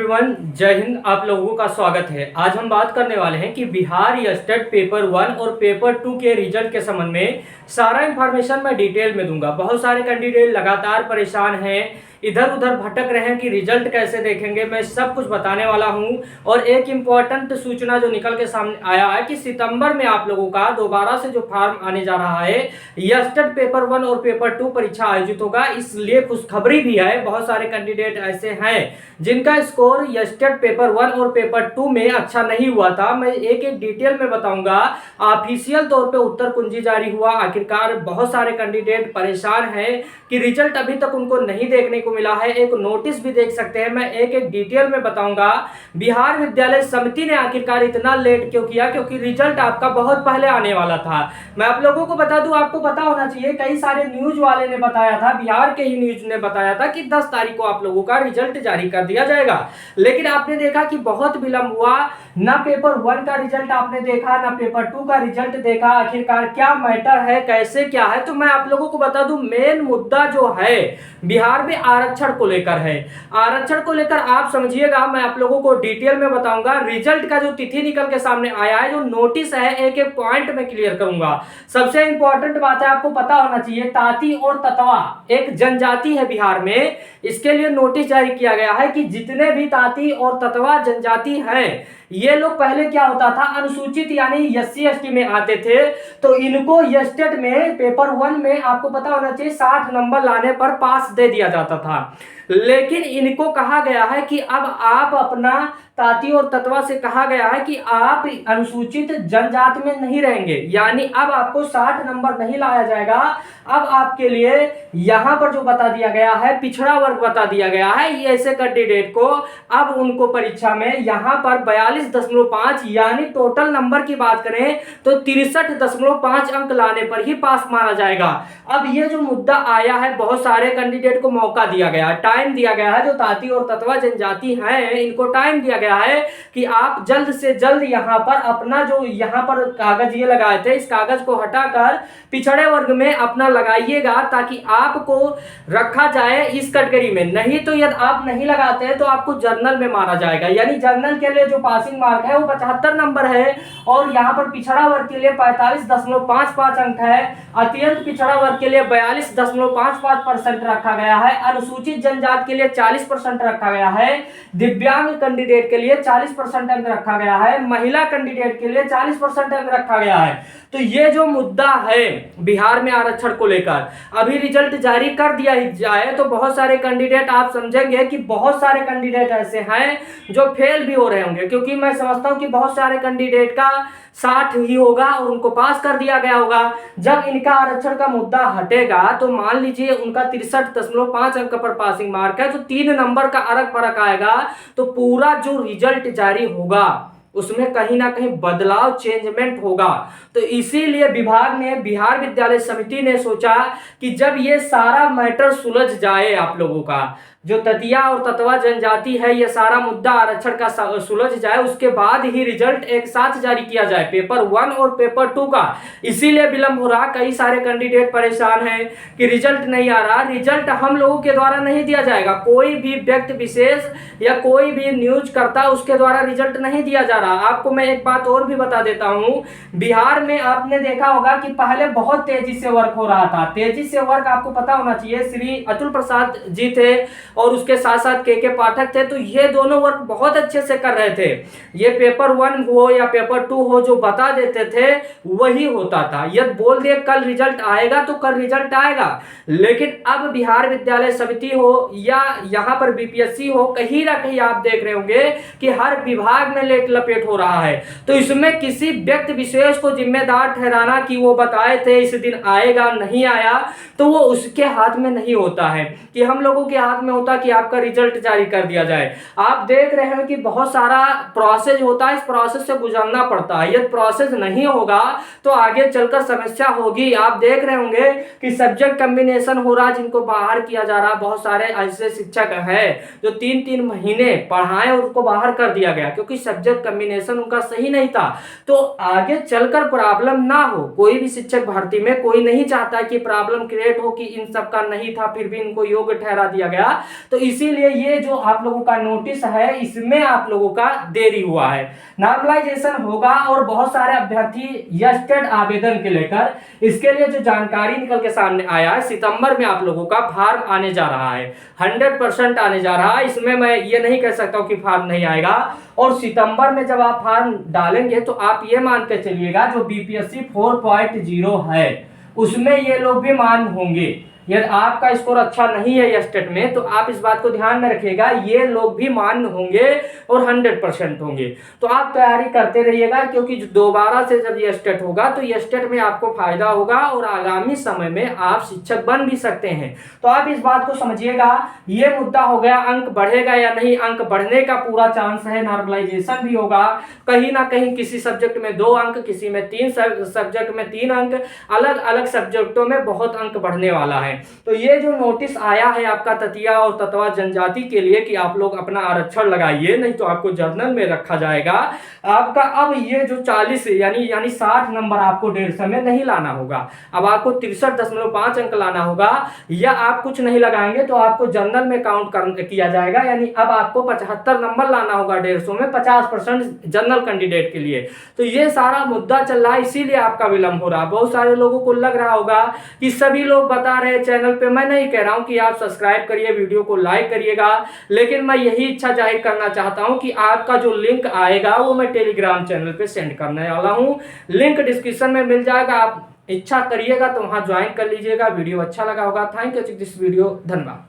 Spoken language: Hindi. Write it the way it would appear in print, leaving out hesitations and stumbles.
एवरीवन, जय हिंद। आप लोगों का स्वागत है। आज हम बात करने वाले हैं कि बिहार स्टेट पेपर 1 और पेपर 2 के रिजल्ट के संबंध में सारा इंफॉर्मेशन मैं डिटेल में दूंगा। बहुत सारे कैंडिडेट लगातार परेशान हैं, इधर उधर भटक रहे हैं कि रिजल्ट कैसे देखेंगे। मैं सब कुछ बताने वाला हूं। और एक इम्पॉर्टेंट सूचना जो निकल के सामने आया है कि सितंबर में आप लोगों का दोबारा से जो फॉर्म आने जा रहा है, स्टेट पेपर 1 और पेपर 2 परीक्षा आयोजित होगा। इसलिए खुशखबरी भी है। बहुत सारे कैंडिडेट ऐसे हैं जिनका स्कोर स्टेट पेपर 1 और पेपर 2 में अच्छा नहीं हुआ था। मैं एक एक डिटेल में बताऊंगा। ऑफिशियल तौर पे उत्तर कुंजी जारी हुआ। आखिरकार बहुत सारे कैंडिडेट परेशान हैं कि रिजल्ट अभी तक उनको नहीं देखने को मिला है। एक नोटिस भी देख सकते हैं। मैं एक एक डिटेल में बताऊंगा। बिहार विद्यालय समिति ने आखिरकार इतना लेट क्यों किया, क्योंकि रिजल्ट आपका बहुत पहले आने वाला था। मैं आप लोगों को बता दूं, आपको पता होना चाहिए, कई सारे न्यूज वाले ने बताया था, बिहार के ही न्यूज ने बताया था कि 10 तारीख को आप लोगों का रिजल्ट जारी कर दिया जाएगा। लेकिन आपने देखा कि बहुत विलंब हुआ। ना पेपर 1 का रिजल्ट आपने देखा, ना पेपर 2 का रिजल्ट देखा। आखिरकार क्या मैटर है, कैसे क्या है, तो मैं आप लोगों को बता दूं। मेन मुद्दा जो है बिहार में आरक्षण को लेकर है। आरक्षण को लेकर आप समझिएगा, मैं आप लोगों को डिटेल में बताऊंगा। रिजल्ट का जो तिथि निकल के सामने आया है, जो नोटिस है, एक एक पॉइंट में क्लियर करूंगा। सबसे इंपॉर्टेंट बात है, आपको पता होना चाहिए, ताती और ततवा एक जनजाति है बिहार में। इसके लिए नोटिस जारी किया गया है कि जितने भी ताती और ततवा जनजाति हैं, ये लोग पहले क्या होता था, अनुसूचित यानी SC/ST में आते थे। तो इनको स्टेट में पेपर 1 में आपको पता होना चाहिए 60 नंबर लाने पर पास दे दिया जाता था। लेकिन इनको कहा गया है कि अब आप अपना ताती और ततवा से कहा गया है कि आप अनुसूचित जनजाति में नहीं रहेंगे, यानी अब आपको 60 नंबर नहीं लाया जाएगा। अब आपके लिए यहां पर जो बता दिया गया है, पिछड़ा वर्ग बता दिया गया है। ये ऐसे कैंडिडेट को अब उनको परीक्षा में यहां पर 42.5 यानी टोटल नंबर की बात करें तो 63.5 अंक लाने पर ही पास माना जाएगा। अब ये जो मुद्दा आया है, बहुत सारे कैंडिडेट को मौका दिया गया, टाइम दिया गया है। जो ताती और ततवा जनजाति हैं, इनको टाइम दिया गया है कि आप जल्द से जल्द यहां पर अपना जो यहां पर कागज ये लगाए थे, इस कागज को हटाकर पिछड़े वर्ग में अपना लगाइएगा, ताकि आपको रखा जाए इस कैटेगरी में। नहीं तो यदि आप नहीं लगाते हैं तो आपको जर्नल में मारा जाएगा। यानी जर्नल के लिए जो पासिंग मार्क है वो 75 नंबर है, और यहाँ पर पिछड़ा वर्ग के लिए 45.55 अंक है। अत्यंत पिछड़ा वर्ग के लिए 42.55% रखा गया है। अनुसूचित जनजाति के लिए 40% रखा गया है। दिव्यांग कैंडिडेट के लिए 40% अंक रखा गया है। महिला कैंडिडेट के लिए 40% अंक रखा गया है। तो ये जो मुद्दा है बिहार में आरक्षण को लेकर, अभी रिजल्ट जारी कर दिया जाए तो बहुत सारे कैंडिडेट, आप समझेंगे कि बहुत सारे कैंडिडेट ऐसे हैं जो फेल भी हो रहे होंगे, क्योंकि मैं समझता हूं कि बहुत सारे कैंडिडेट का 60 ही होगा और उनको पास कर दिया गया होगा। जब इनका आरक्षण का मुद्दा हटेगा तो मान लीजिए उनका 63.5 अंक पर पासिंग मार्क है, तो 3 नंबर का फर्क आएगा। तो पूरा जो रिजल्ट जारी होगा उसमें कहीं ना कहीं बदलाव, चेंजमेंट होगा। तो इसीलिए विभाग ने, बिहार विद्यालय समिति ने सोचा कि जब ये सारा मैटर सुलझ जाए, आप लोगों का जो ततिया और ततवा जनजाति है, ये सारा मुद्दा आरक्षण का सुलझ जाए, उसके बाद ही रिजल्ट एक साथ जारी किया जाए, पेपर 1 और पेपर 2 का। इसीलिए विलंब हो रहा। कई सारे कैंडिडेट परेशान हैं कि रिजल्ट नहीं आ रहा। रिजल्ट हम लोगों के द्वारा नहीं दिया जाएगा, कोई भी व्यक्ति विशेष या कोई भी न्यूज करता उसके द्वारा रिजल्ट नहीं दिया जा रहा। आपको मैं एक बात और भी बता देता हूं, बिहार में आपने देखा होगा कि पहले बहुत तेजी से वर्क हो रहा था। तेजी से वर्क आपको पता होना चाहिए, श्री अतुल प्रसाद जी थे और उसके साथ साथ के पाठक थे। तो ये दोनों वर्क बहुत अच्छे से कर रहे थे। ये पेपर 1 हो या पेपर 2 हो, जो बता देते थे वही होता था। यदि बोल दिए कल रिजल्ट आएगा तो कल रिजल्ट आएगा। लेकिन अब बिहार विद्यालय समिति हो या यहाँ पर BPSC हो, कहीं ना कहीं आप देख रहे होंगे कि हर विभाग में लेट लपेट हो रहा है। तो इसमें किसी व्यक्ति विशेष को जिम्मेदार ठहराना कि वो बताए थे इस दिन आएगा, नहीं आया, तो वो उसके हाथ में नहीं होता है। कि हम लोगों के हाथ में होता कि आपका रिजल्ट जारी कर दिया जाए। आप देख रहे हैं कि बहुत सारा प्रोसेस होता है, इस प्रोसेस से गुजरना पड़ता है। यदि प्रोसेस नहीं होगा तो आगे चलकर समस्या होगी। आप देख रहे होंगे कि सब्जेक्ट कॉम्बिनेशन हो रहा है, जिनको बाहर किया जा रहा है। बहुत सारे ऐसे शिक्षक हैं जो 3-3 महीने पढ़ाए और उसको बाहर कर दिया गया, क्योंकि सब्जेक्ट कॉम्बिनेशन उनका सही नहीं था। तो आगे चलकर प्रॉब्लम ना हो। कोई भी शिक्षक भर्ती में कोई नहीं चाहता कि प्रॉब्लम क्रिएट हो कि इन सब का नहीं था फिर भी इनको योग्य ठहरा दिया गया। तो इसीलिए ये जो आप लोगों का नोटिस है इसमें आप लोगों का देरी हुआ है। नॉर्मलाइजेशन होगा और बहुत सारे अभ्यर्थी यस्टेड आवेदन के लेकर इसके लिए जो जानकारी निकल के सामने आया है, सितंबर में आप लोगों का फार्म आने जा रहा है, 100% आने जा रहा है। इसमें मैं ये नहीं कह सकता हूं कि फार्म नहीं आएगा। और सितंबर में जब आप फार्म डालेंगे तो आप ये मान के चलिएगा जो बीपीएससी 4.0 है उसमें ये लोग भी मान होंगे। यदि आपका स्कोर अच्छा नहीं है यस्टेट में तो आप इस बात को ध्यान में रखिएगा, ये लोग भी मान्य होंगे और 100% होंगे। तो आप तैयारी करते रहिएगा, क्योंकि दोबारा से जब यस्टेट होगा तो यस्टेट में आपको फायदा होगा और आगामी समय में आप शिक्षक बन भी सकते हैं। तो आप इस बात को समझिएगा। ये मुद्दा हो गया अंक बढ़ेगा या नहीं, अंक बढ़ने का पूरा चांस है, नॉर्मलाइजेशन भी होगा। कहीं ना कहीं किसी सब्जेक्ट में 2 अंक, किसी में 3 सब्जेक्ट में 3 अंक, अलग अलग सब्जेक्टों में बहुत अंक बढ़ने वाला है। तो ये जो नोटिस आया है आपका ततिया और ततवा जनजाति के लिए कि आप लोग अपना आरक्षण लगाइए, नहीं तो आपको जर्नल में रखा जाएगा आपका। अब ये जो 40 यानी 60 नंबर आपको 150 में नहीं लाना होगा, अब आपको 63.5 अंक लाना होगा, या आप कुछ नहीं लगाएंगे तो आपको जर्नल में काउंट किया जाएगा। यानी अब आपको 75 नंबर लाना होगा 150 में, 50% जनरल कैंडिडेट के लिए। तो ये सारा मुद्दा चल रहा है, इसीलिए आपका विलंब हो रहा है। बहुत सारे लोगों को लग रहा होगा कि सभी लोग बता रहे चैनल पे, मैं नहीं कह रहा हूं कि आप सब्सक्राइब करिए, वीडियो को लाइक करिएगा, लेकिन मैं यही इच्छा जाहिर करना चाहता हूं कि आपका जो लिंक आएगा वो मैं टेलीग्राम चैनल पे सेंड करने वाला हूं। लिंक डिस्क्रिप्शन में मिल जाएगा, आप इच्छा करिएगा तो वहां ज्वाइन कर लीजिएगा। वीडियो अच्छा लगा होगा। थैंक यू दिस वीडियो, धन्यवाद।